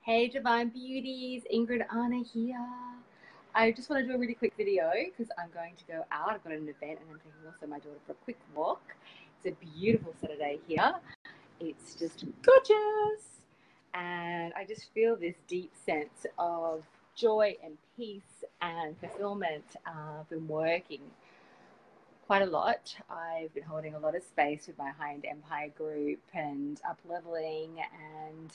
Hey Divine Beauties, Ingrid, Arna here. I just want to do a really quick video because I'm going to go out. I've got an event and I'm taking also my daughter for a quick walk. It's a beautiful Saturday here. It's just gorgeous. And I just feel this deep sense of joy and peace and fulfillment. I've been working quite a lot. I've been holding a lot of space with my high-end empire group and up-leveling and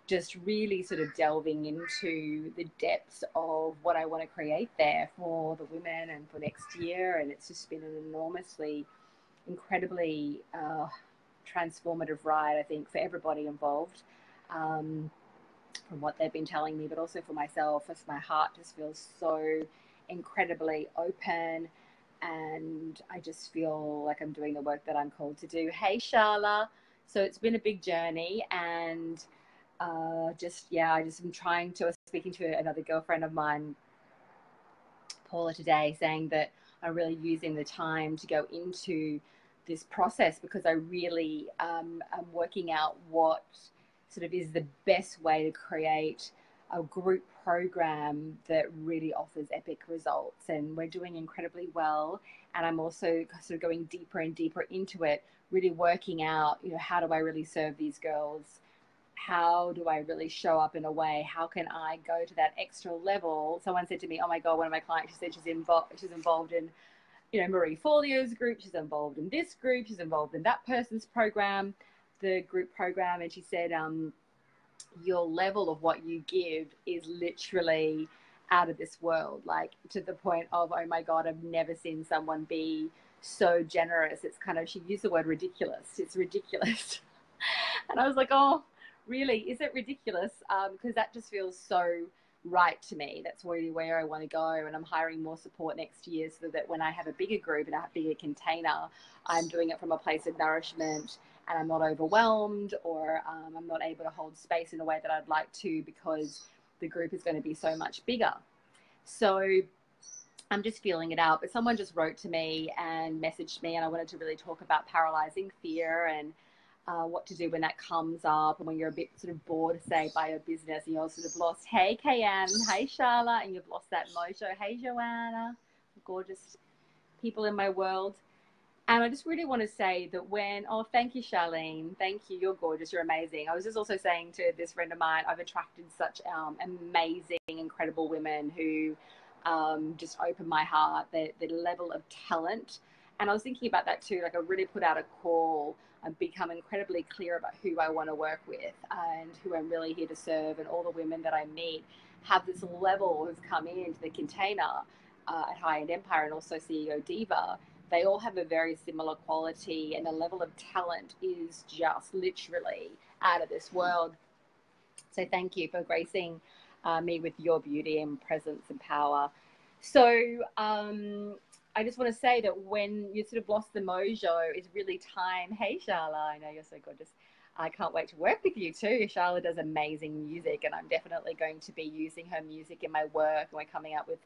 just really sort of delving into the depths of what I want to create there for the women and for next year. And it's just been an enormously, incredibly transformative ride, I think, for everybody involved, from what they've been telling me, but also for myself, as my heart just feels so incredibly open. And I just feel like I'm doing the work that I'm called to do. Hey, Sharla. So it's been a big journey, and I just am trying to, I was speaking to another girlfriend of mine, Paula, today, saying that I'm really using the time to go into this process because I really am working out what sort of is the best way to create a group program that really offers epic results. And we're doing incredibly well. And I'm also sort of going deeper and deeper into it, really working out, how do I really serve these girls? How do I really show up in a way? How can I go to that extra level? Someone said to me, oh my God, one of my clients, she said she's involved in, Marie Forleo's group. She's involved in this group. She's involved in that person's program, the group program. And she said, your level of what you give is literally out of this world, like to the point of, oh my God, I've never seen someone be so generous. It's kind of, she used the word ridiculous. It's ridiculous. And I was like, oh, really? Is it ridiculous? Because that just feels so right to me. That's really where I want to go. And I'm hiring more support next year so that when I have a bigger group and a bigger container, I'm doing it from a place of nourishment and I'm not overwhelmed, or I'm not able to hold space in a way that I'd like to because the group is going to be so much bigger. So I'm just feeling it out. But someone just wrote to me and messaged me, and I wanted to really talk about paralyzing fear and what to do when that comes up, and when you're a bit sort of bored, say, by your business, and you're sort of lost. Hey, KM. Hey, Charlotte. And you've lost that mojo. Hey, Joanna. Gorgeous people in my world. And I just really want to say that thank you, Charlene. Thank you. You're gorgeous. You're amazing. I was just also saying to this friend of mine, I've attracted such amazing, incredible women who just open my heart, the level of talent. And I was thinking about that too. Like, I really put out a call and become incredibly clear about who I want to work with and who I'm really here to serve. And all the women that I meet have this level who've come into the container at High End Empire and also CEO Diva. They all have a very similar quality, and the level of talent is just literally out of this world. So thank you for gracing me with your beauty and presence and power. So I just want to say that when you sort of lost the mojo, it's really time. Hey, Charla, I know you're so gorgeous. I can't wait to work with you too. Charla does amazing music, and I'm definitely going to be using her music in my work. And we're coming up with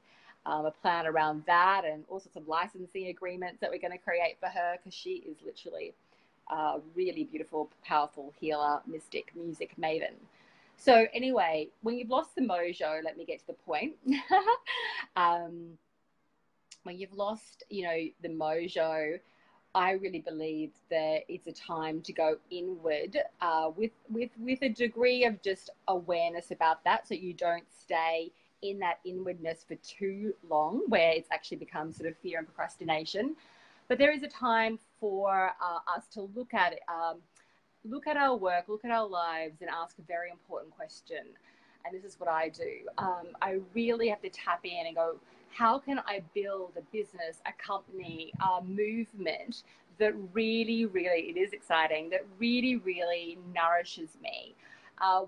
a plan around that, and also some licensing agreements that we're going to create for her, because she is literally a really beautiful, powerful healer, mystic, music maven. So anyway, when you've lost the mojo, let me get to the point. When you've lost, the mojo, I really believe that it's a time to go inward with a degree of just awareness about that, so you don't stay in that inwardness for too long, where it's actually become sort of fear and procrastination. But there is a time for us to look at it, look at our work, look at our lives, and ask a very important question. And this is what I do. I really have to tap in and go, how can I build a business, a company, a movement that really, really, it is exciting, that really, really nourishes me?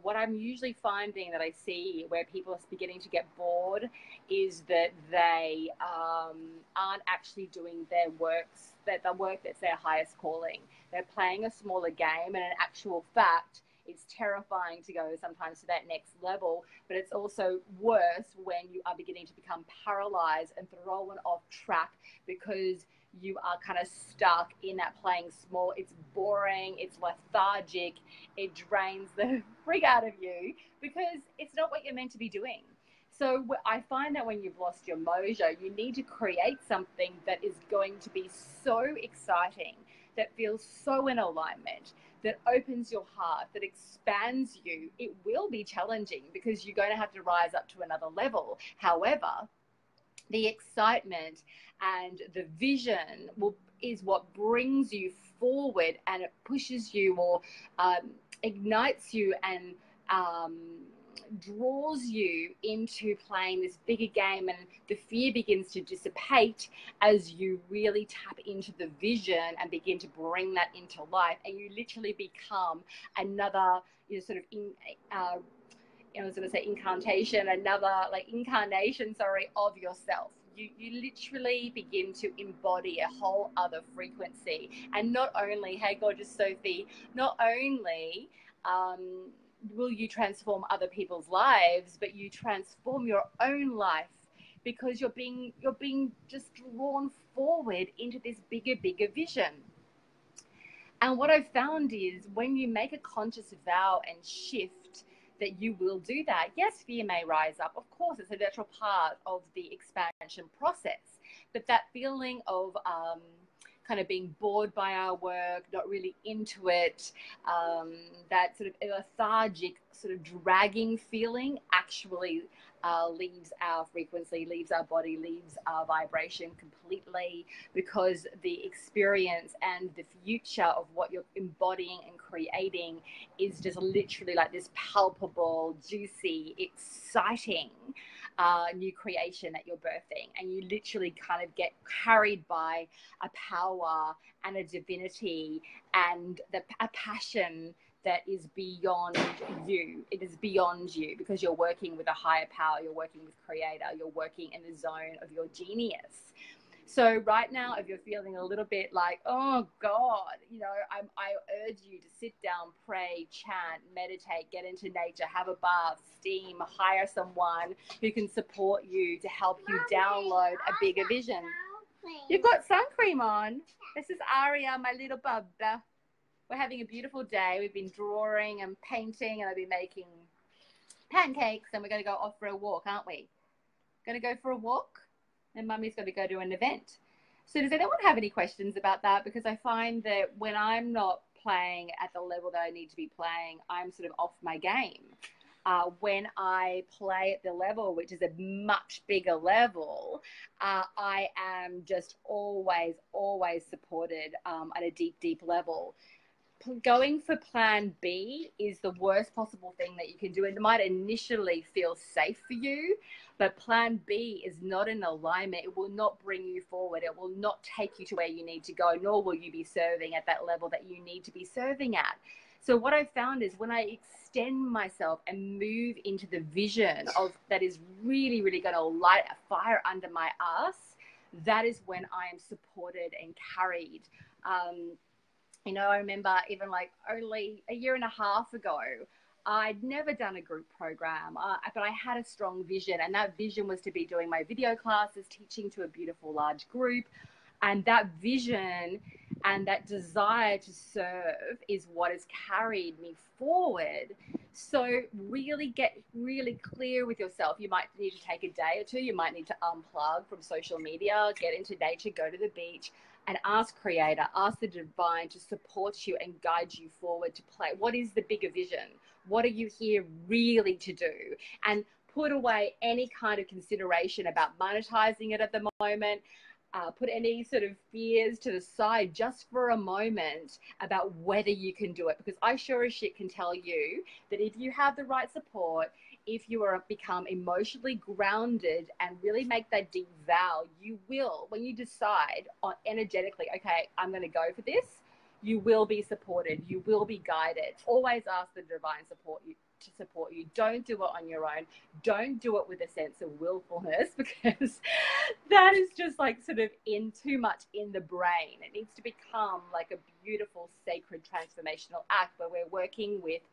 What I'm usually finding that I see where people are beginning to get bored is that they aren't actually doing their works, the work that's their highest calling. They're playing a smaller game, and in actual fact, it's terrifying to go sometimes to that next level, but it's also worse when you are beginning to become paralyzed and thrown off track because you are kind of stuck in that playing small. It's boring, it's lethargic, it drains the frig out of you because it's not what you're meant to be doing. So I find that when you've lost your mojo, you need to create something that is going to be so exciting, that feels so in alignment, that opens your heart, that expands you. It will be challenging because you're going to have to rise up to another level. However, the excitement and the vision is what brings you forward, and it pushes you or ignites you and draws you into playing this bigger game, and the fear begins to dissipate as you really tap into the vision and begin to bring that into life, and you literally become another, sort of I was going to say incarnation, incarnation, of yourself. You literally begin to embody a whole other frequency. And not only, hey, gorgeous Sophie, not only will you transform other people's lives, but you transform your own life, because you're being just drawn forward into this bigger vision. And what I've found is when you make a conscious vow and shift that you will do that, yes, fear may rise up. Of course, it's a natural part of the expansion process. But that feeling of kind of being bored by our work, not really into it, that sort of lethargic, sort of dragging feeling actually leaves our frequency, leaves our body, leaves our vibration completely, because the experience and the future of what you're embodying and creating is just literally like this palpable, juicy, exciting new creation that you're birthing. And you literally kind of get carried by a power and a divinity and a passion that is beyond you. It is beyond you, because you're working with a higher power, you're working with creator, you're working in the zone of your genius. So right now, if you're feeling a little bit like, oh God, I urge you to sit down, pray, chant, meditate, get into nature, have a bath, steam, hire someone who can support you to help you download a bigger vision. You've got sun cream on. This is Aria, my little bub. We're having a beautiful day. We've been drawing and painting, and I've been making pancakes, and we're going to go off for a walk, aren't we? Going to go for a walk, and Mummy's going to go to an event. So does anyone have any questions about that? Because I find that when I'm not playing at the level that I need to be playing, I'm sort of off my game. When I play at the level, which is a much bigger level, I am just always supported at a deep level. Going for plan B is the worst possible thing that you can do. It might initially feel safe for you, but plan B is not in alignment. It will not bring you forward. It will not take you to where you need to go, nor will you be serving at that level that you need to be serving at. So what I've found is when I extend myself and move into the vision of that is really going to light a fire under my ass, that is when I am supported and carried. I remember even like only a year and a half ago, I'd never done a group program, but I had a strong vision, and that vision was to be doing my video classes, teaching to a beautiful large group. And that vision and that desire to serve is what has carried me forward. So really get really clear with yourself. You might need to take a day or two. You might need to unplug from social media, get into nature, go to the beach, and ask creator, ask the divine to support you and guide you forward to play. What is the bigger vision? What are you here really to do? And put away any kind of consideration about monetizing it at the moment. Put any sort of fears to the side just for a moment about whether you can do it. Because I sure as shit can tell you that if you have the right support, if you are become emotionally grounded and really make that deep vow, you will, when you decide on energetically, okay, I'm going to go for this, you will be supported. You will be guided. Always ask the divine to support you. Don't do it on your own. Don't do it with a sense of willfulness, because that is just like sort of in too much in the brain. It needs to become like a beautiful, sacred, transformational act where we're working with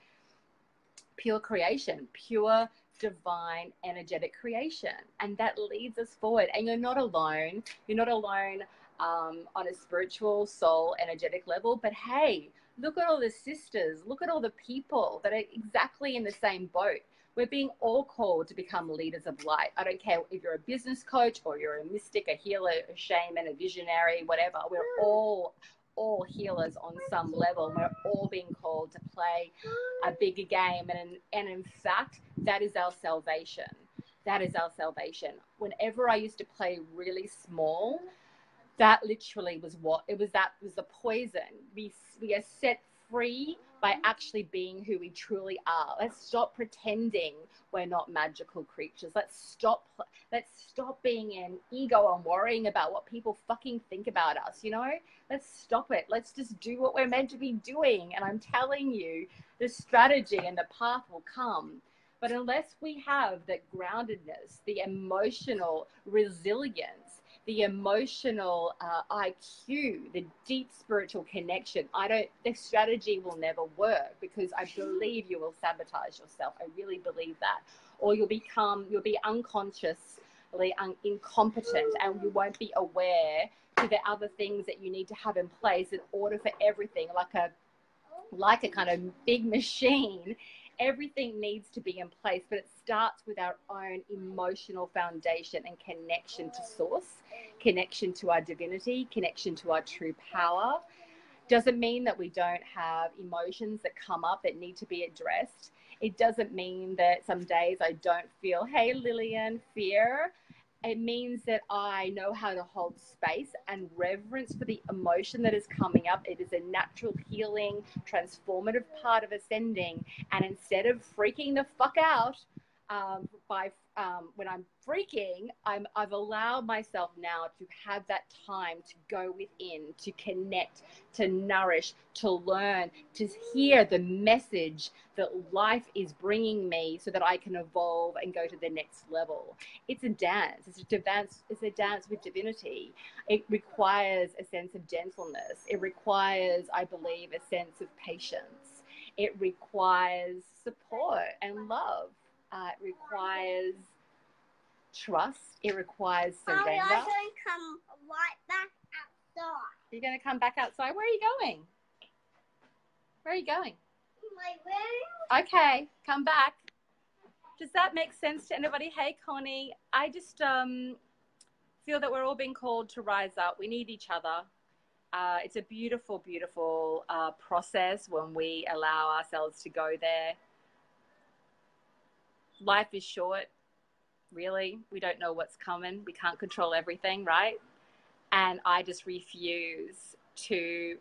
pure creation, pure divine energetic creation, and that leads us forward. And you're not alone. You're not alone on a spiritual, soul, energetic level. But hey, look at all the sisters, look at all the people that are exactly in the same boat. We're being all called to become leaders of light. I don't care if you're a business coach or you're a mystic, a healer, a shaman, a visionary, whatever. We're all healers on some level. We're all being called to play a bigger game. And in fact, that is our salvation. That is our salvation. Whenever I used to play really small, that literally was that was the poison. We are set free by actually being who we truly are. Let's stop pretending we're not magical creatures. Let's stop being an ego and worrying about what people fucking think about us, you know? Let's stop it. Let's just do what we're meant to be doing. And I'm telling you, the strategy and the path will come. But unless we have that groundedness, the emotional resilience, the emotional IQ, the deep spiritual connection, the strategy will never work, because I believe you will sabotage yourself. I really believe that. Or you'll be unconsciously incompetent, and you won't be aware to the other things that you need to have in place in order for everything, like a kind of big machine. Everything needs to be in place, but it starts with our own emotional foundation and connection to source, connection to our divinity, connection to our true power. Doesn't mean that we don't have emotions that come up that need to be addressed. It doesn't mean that some days I don't feel, hey, Lillian, fear. It means that I know how to hold space and reverence for the emotion that is coming up. It is a natural healing, transformative part of ascending. And instead of freaking the fuck out when I'm freaking, I've allowed myself now to have that time to go within, to connect, to nourish, to learn, to hear the message that life is bringing me so that I can evolve and go to the next level. It's a dance. It's a dance with divinity. It requires a sense of gentleness. It requires, I believe, a sense of patience. It requires support and love. It requires trust. It requires surrender. I'm going to come right back outside. You're going to come back outside? Where are you going? Where are you going? My room. Okay, come back. Does that make sense to anybody? Hey, Connie. I just feel that we're all being called to rise up. We need each other. It's a beautiful, beautiful process when we allow ourselves to go there. Life is short. Really, we don't know what's coming. We can't control everything, right? And I just refuse to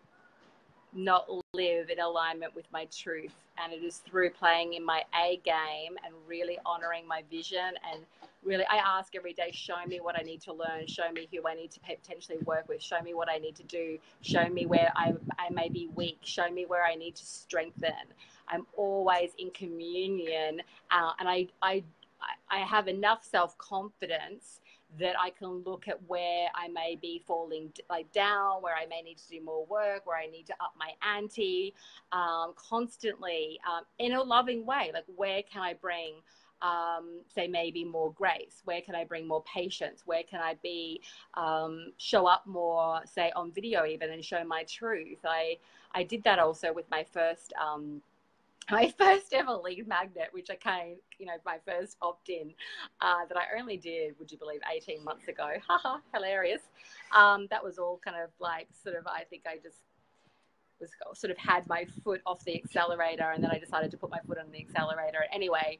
not live in alignment with my truth. And it is through playing in my A game and really honoring my vision. And really, I ask every day, show me what I need to learn, show me who I need to potentially work with, show me what I need to do, show me where I may be weak, show me where I need to strengthen. I'm always in communion, and I have enough self-confidence that I can look at where I may be falling down, where I may need to do more work, where I need to up my ante constantly in a loving way. Like, where can I bring, say, maybe more grace? Where can I bring more patience? Where can I be, show up more, say, on video even, and show my truth? I did that also with my first ever lead magnet, which I came, my first opt-in that I only did, would you believe, 18 months ago. Haha, hilarious. That was all kind of like I think I just had my foot off the accelerator, and then I decided to put my foot on the accelerator. Anyway,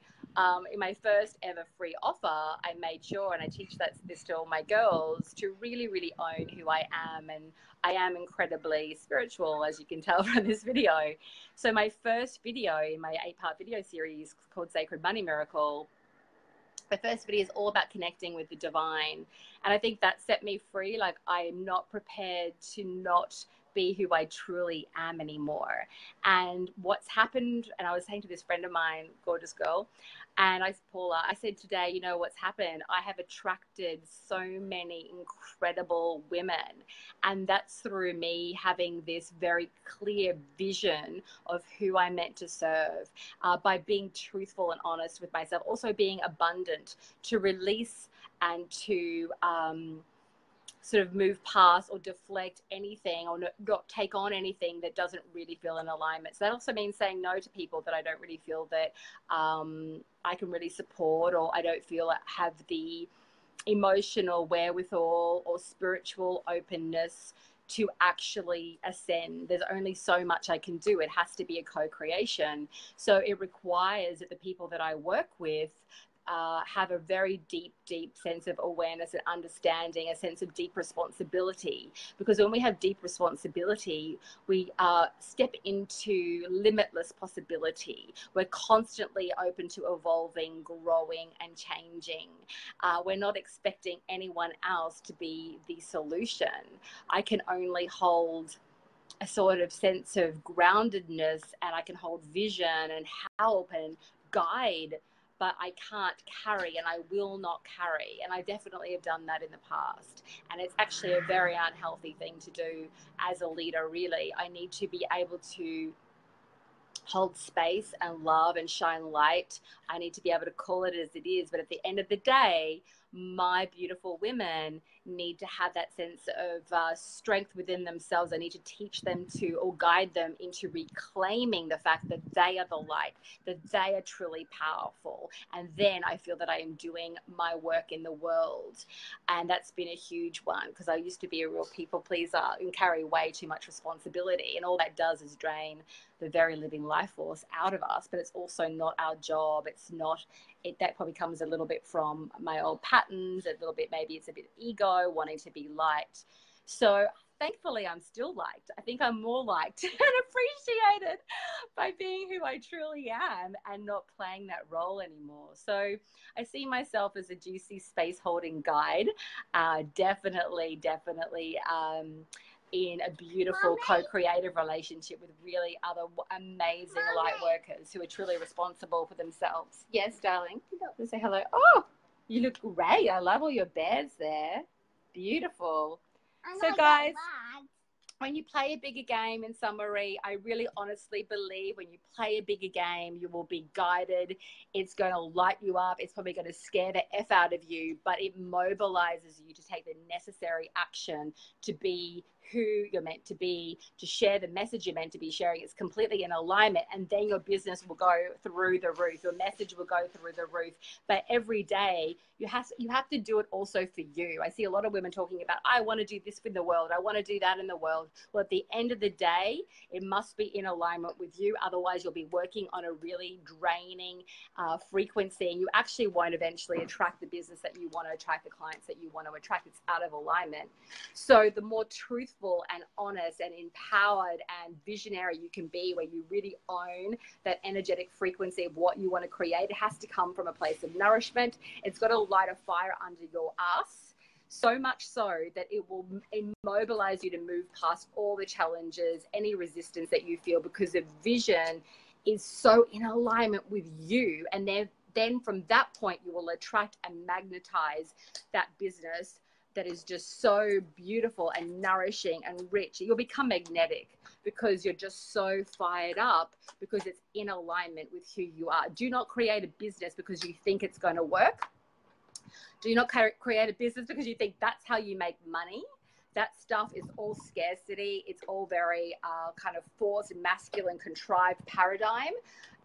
in my first ever free offer, I made sure, and I teach this to all my girls, to really, really own who I am. And I am incredibly spiritual, as you can tell from this video. So my first video in my 8-part video series called Sacred Money Miracle, the first video is all about connecting with the divine. And I think that set me free. Like, I am not prepared to not be who I truly am anymore. And what's happened, and I was saying to this friend of mine, gorgeous girl, and Paula, I said today, you know what's happened? I have attracted so many incredible women. And that's through me having this very clear vision of who I'm meant to serve, by being truthful and honest with myself, also being abundant, to release and to sort of move past or deflect anything or not take on anything that doesn't really feel in alignment. So that also means saying no to people that I don't really feel that I can really support, or I don't feel have the emotional wherewithal or spiritual openness to actually ascend. There's only so much I can do. It has to be a co-creation. So it requires that the people that I work with have a very deep sense of awareness and understanding, a sense of deep responsibility. Because when we have deep responsibility, we step into limitless possibility. We're constantly open to evolving, growing, and changing. We're not expecting anyone else to be the solution. I can only hold a sort of sense of groundedness, and I can hold vision and help and guide, but I can't carry, and I will not carry. And I definitely have done that in the past. And it's actually a very unhealthy thing to do as a leader, really. I need to be able to hold space and love and shine light. I need to be able to call it as it is. But at the end of the day, my beautiful women need to have that sense of strength within themselves. I need to teach them to, or guide them into reclaiming the fact that they are the light, that they are truly powerful. And then I feel that I am doing my work in the world. And that's been a huge one, because I used to be a real people pleaser and carry way too much responsibility. And all that does is drain the very living life force out of us. But it's also not our job. It's not, that probably comes a little bit from my old patterns, a little bit, maybe it's a bit ego, wanting to be liked. So thankfully I'm still liked. I think I'm more liked and appreciated by being who I truly am and not playing that role anymore. So I see myself as a juicy space holding guide. Definitely in a beautiful co-creative relationship with really other amazing light workers who are truly responsible for themselves. Yes, darling. Say hello. Oh, you look great. I love all your bears there. Beautiful. So guys, when you play a bigger game, in summary, I really honestly believe when you play a bigger game, you will be guided. It's going to light you up. It's probably going to scare the F out of you, but it mobilizes you to take the necessary action to be who you're meant to be, to share the message you're meant to be sharing. It's completely in alignment, and then your business will go through the roof. Your message will go through the roof. But every day you have to do it also for you. I see a lot of women talking about, I want to do this in the world. I want to do that in the world. Well, at the end of the day, it must be in alignment with you. Otherwise, you'll be working on a really draining frequency, and you actually won't eventually attract the business that you want to attract, the clients that you want to attract. It's out of alignment. So the more truthful and honest and empowered and visionary you can be, where you really own that energetic frequency of what you want to create, it has to come from a place of nourishment. It's got to light a fire under your ass, so much so that it will immobilize you to move past all the challenges, any resistance that you feel, because the vision is so in alignment with you. And then from that point, you will attract and magnetize that business that is just so beautiful and nourishing and rich. You'll become magnetic because you're just so fired up, because it's in alignment with who you are. Do not create a business because you think it's going to work. Do not create a business because you think that's how you make money. That stuff is all scarcity. It's all very kind of forced, masculine, contrived paradigm.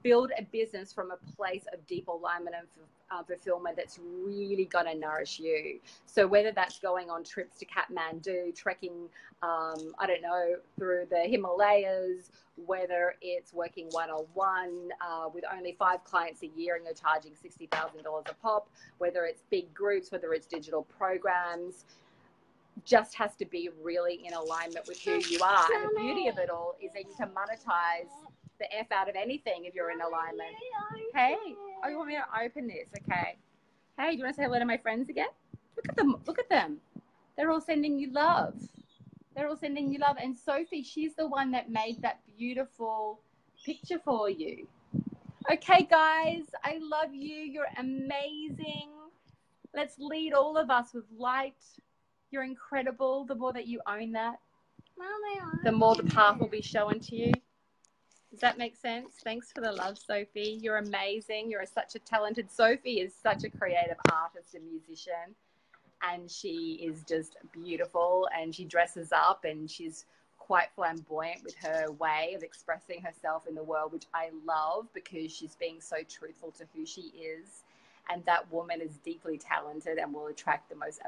Build a business from a place of deep alignment and fulfillment that's really going to nourish you. So whether that's going on trips to Kathmandu, trekking, I don't know, through the Himalayas, whether it's working one-on-one with only 5 clients a year and you're charging $60,000 a pop, whether it's big groups, whether it's digital programs, just has to be really in alignment with who you are. And the beauty of it all is that you can monetize the F out of anything if you're in alignment. Hey, oh, you want me to open this? Okay. Hey, do you want to say hello to my friends again? Look at them. Look at them. They're all sending you love. They're all sending you love. And Sophie, she's the one that made that beautiful picture for you. Okay, guys, I love you. You're amazing. Let's lead all of us with light. You're incredible. The more that you own that, the more the path will be shown to you. Does that make sense? Thanks for the love, Sophie. You're amazing. You're such a talented, Sophie is such a creative artist and musician. and she is just beautiful, and she dresses up, and she's quite flamboyant with her way of expressing herself in the world, which I love because she's being so truthful to who she is. And that woman is deeply talented and will attract the most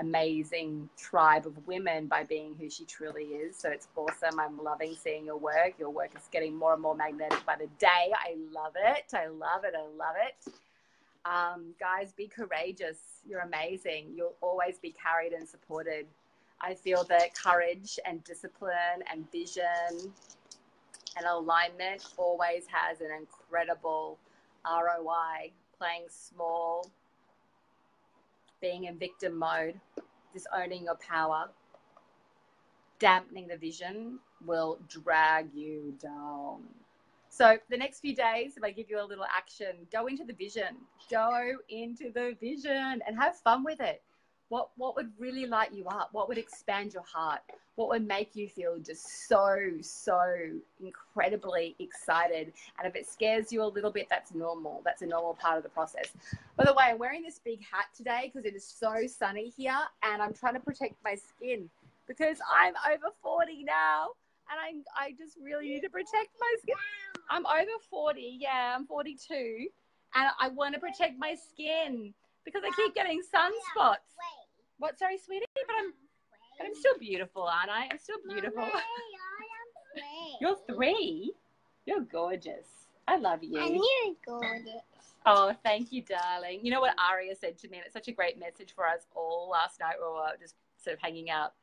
amazing tribe of women by being who she truly is. So it's awesome. I'm loving seeing your work. Your work is getting more and more magnetic by the day. I love it. I love it. I love it. Guys, be courageous. You're amazing. You'll always be carried and supported. I feel that courage and discipline and vision and alignment always has an incredible ROI. Playing small, being in victim mode, disowning your power, dampening the vision will drag you down. So the next few days, if I give you a little action, go into the vision. Go into the vision and have fun with it. What would really light you up? What would expand your heart? What would make you feel just so incredibly excited? And if it scares you a little bit, that's normal. That's a normal part of the process. By the way, I'm wearing this big hat today because it is so sunny here, and I'm trying to protect my skin because I'm over 40 now, and I just really need to protect my skin. I'm over 40. Yeah, I'm 42, and I want to protect my skin because I keep getting sunspots. What? Sorry, sweetie? But I'm still beautiful, aren't I? I'm still beautiful. Mommy, I am 3. You're 3? You're gorgeous. I love you. And you're gorgeous. Oh, thank you, darling. You know what Aria said to me, and it's such a great message for us all last night. We were just sort of hanging out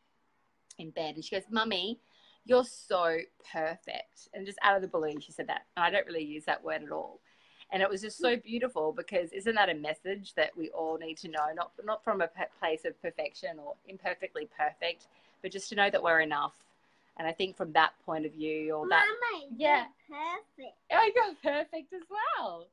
in bed, and she goes, Mummy, you're so perfect. And just out of the blue, she said that. And I don't really use that word at all. And it was just so beautiful because isn't that a message that we all need to know, not from a place of perfection or imperfectly perfect, but just to know that we're enough. And I think from that point of view, or that, Mama, yeah, you're perfect. oh, you're perfect as well.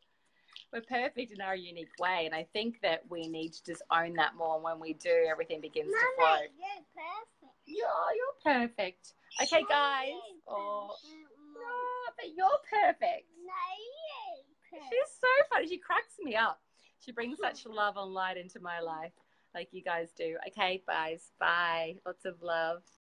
We're perfect in our unique way. And I think that we need to just own that more. And when we do, everything begins to flow. Mama, you're perfect. You're perfect. Okay, guys. Oh, no, but you're perfect. No, you're perfect. She's so funny. She cracks me up. She brings such love and light into my life like you guys do. Okay, guys. Bye. Lots of love.